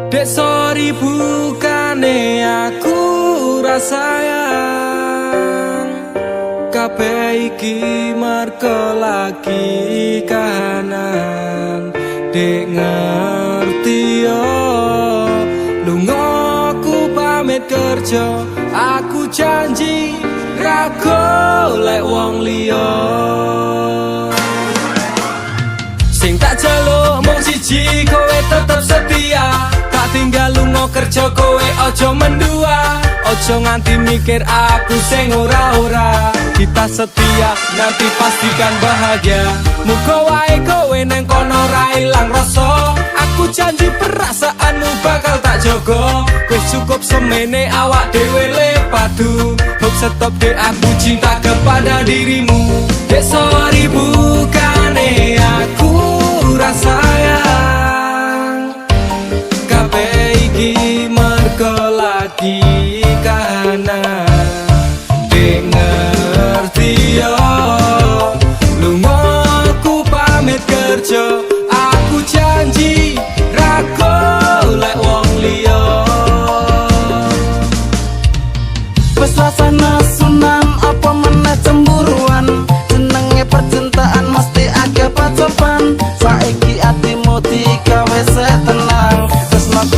Dek sorry bukane aku rasayang kabeh iki merko lagi kahanan. Dek ngerti yo lunga ku pamit kerja, aku janji ra golek wong liya. Sing tak jaluk mung siji, kowe tetep setia. Tak tinggal lunga kerja, kowe ojo mendua. Ojo nganti mikir aku sing ora-ora. Kita setia, nanti pastikan bahagia. Muga wae kowe neng kono ra ilang rasa. Aku janji perasaanmu bakal tak jogo. Wis cukup semene awak dhewe le padu. Hope stop dek, aku cinta kepada dirimu. Dek sorry bukane aku rasayang kabeh iki merko lagi kahanan. Dek